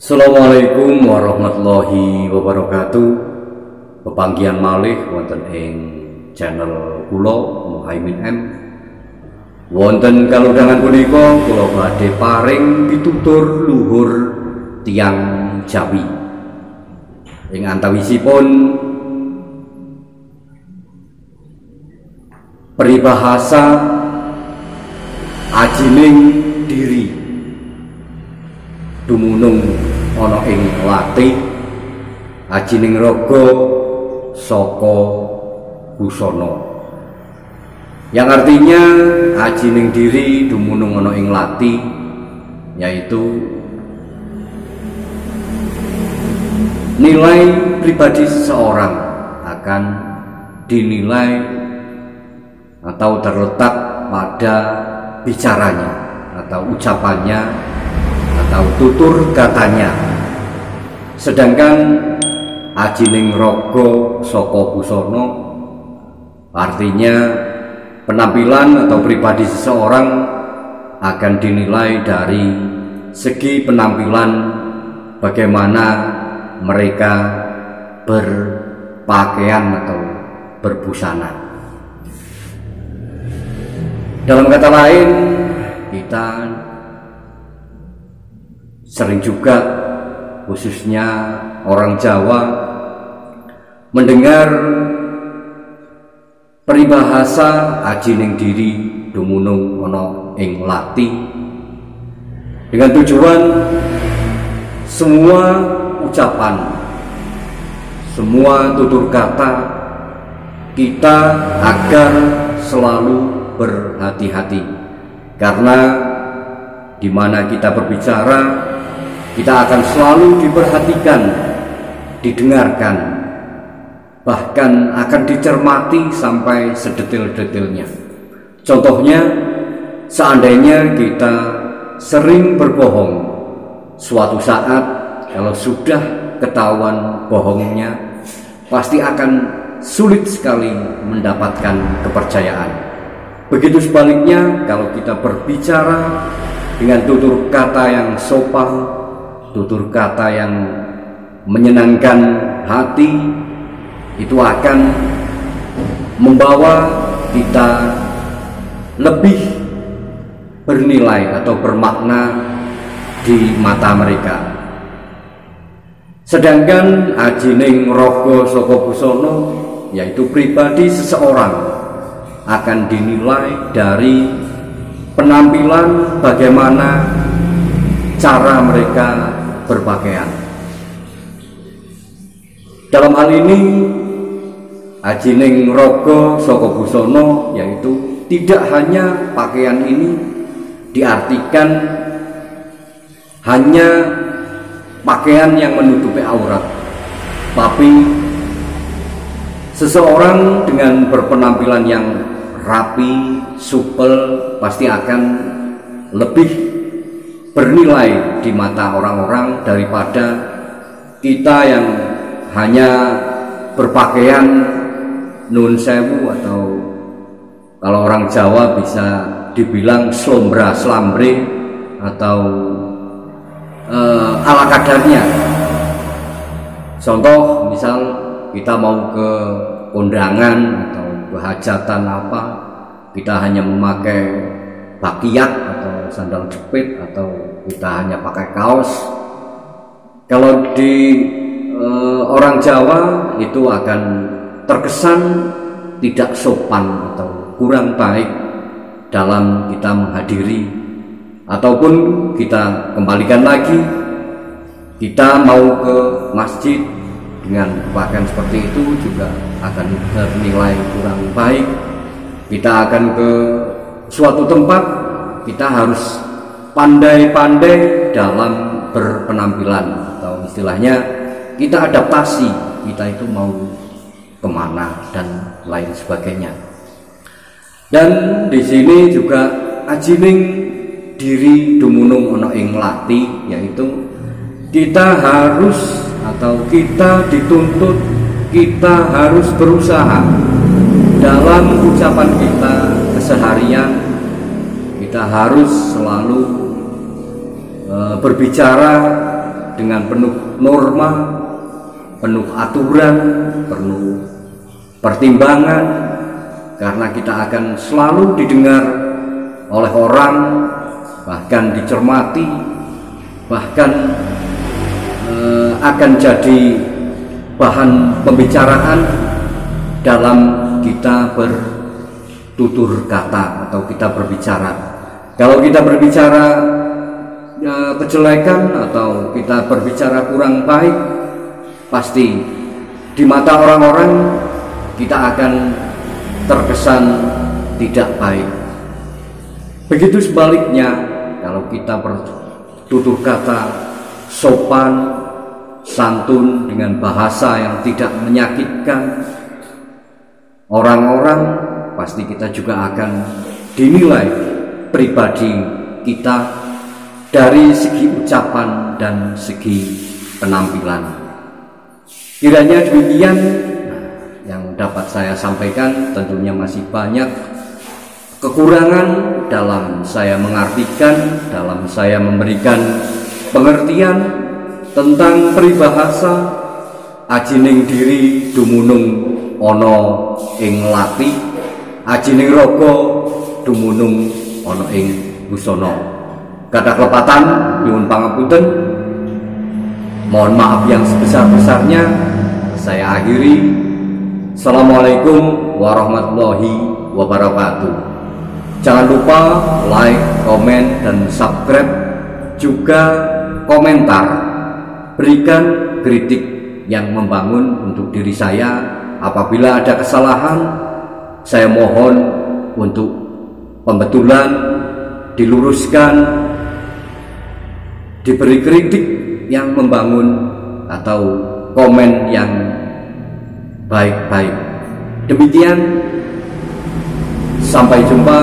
Assalamualaikum warahmatullahi wabarakatuh. Pepanggihan malih wonten ing channel kula Muhaimin M. Wonten kalodhangan punika kula badhe paring pitutur luhur tiyang Jawi. Ing antawisipun peribahasa ajining diri dumunung ana ing lati, ajining raga saka busana, yang artinya ajining diri dumunung ana ing lati, yaitu nilai pribadi seseorang akan dinilai atau terletak pada bicaranya atau ucapannya atau tutur katanya. Sedangkan ajining raga saka busana artinya penampilan atau pribadi seseorang akan dinilai dari segi penampilan, bagaimana mereka berpakaian atau berbusana. Dalam kata lain, kita sering juga, khususnya orang Jawa, mendengar peribahasa ajining diri dumunung ana ing lati, dengan tujuan semua ucapan, semua tutur kata kita agar selalu berhati-hati, karena di mana kita berbicara, kita akan selalu diperhatikan, didengarkan, bahkan akan dicermati sampai sedetil-detilnya. Contohnya, seandainya kita sering berbohong, suatu saat kalau sudah ketahuan bohongnya, pasti akan sulit sekali mendapatkan kepercayaan. Begitu sebaliknya, kalau kita berbicara dengan tutur kata yang sopan, tutur kata yang menyenangkan hati, itu akan membawa kita lebih bernilai atau bermakna di mata mereka. Sedangkan ajining raga saka busana, yaitu pribadi seseorang, akan dinilai dari penampilan, bagaimana cara mereka berpakaian. Dalam hal ini, ajining raga saka busana, yaitu tidak hanya pakaian ini diartikan hanya pakaian yang menutupi aurat, tapi seseorang dengan berpenampilan yang rapi, supel, pasti akan lebih bernilai di mata orang-orang daripada kita yang hanya berpakaian nun sewu, atau kalau orang Jawa bisa dibilang slombra slambre, atau ala kadarnya. Contoh, misal kita mau ke kondangan atau ke hajatan apa, kita hanya memakai bakiyat atau sandal jepit, atau kita hanya pakai kaos. Kalau di orang Jawa itu akan terkesan tidak sopan atau kurang baik dalam kita menghadiri, ataupun kita kembalikan lagi, kita mau ke masjid dengan pakaian seperti itu juga akan bernilai kurang baik. Kita akan ke suatu tempat, kita harus pandai-pandai dalam berpenampilan, atau istilahnya kita adaptasi, kita itu mau kemana dan lain sebagainya. Dan di sini juga ajining diri dumunung ana ing lati, yaitu kita harus atau kita dituntut, kita harus berusaha dalam ucapan kita keseharian. Kita harus selalu berbicara dengan penuh norma, penuh aturan, penuh pertimbangan, karena kita akan selalu didengar oleh orang, bahkan dicermati, bahkan akan jadi bahan pembicaraan dalam kita bertutur kata atau kita berbicara. Kalau kita berbicara kejelekan atau kita berbicara kurang baik, pasti di mata orang-orang kita akan terkesan tidak baik. Begitu sebaliknya, kalau kita bertutur kata sopan, santun dengan bahasa yang tidak menyakitkan orang-orang, pasti kita juga akan dinilai pribadi kita dari segi ucapan dan segi penampilan. Kiranya demikian yang dapat saya sampaikan. Tentunya masih banyak kekurangan dalam saya mengartikan, dalam saya memberikan pengertian tentang peribahasa ajining diri dumunung ana ing lati, ajining raga dumunung ana ing busana. Kata kelepatan nyuwun pangapunten, mohon maaf yang sebesar-besarnya. Saya akhiri. Assalamualaikum warahmatullahi wabarakatuh. Jangan lupa like, komen, dan subscribe, juga komentar. Berikan kritik yang membangun untuk diri saya. Apabila ada kesalahan, saya mohon untuk pembetulan, diluruskan, diberi kritik yang membangun atau komen yang baik-baik. Demikian, sampai jumpa.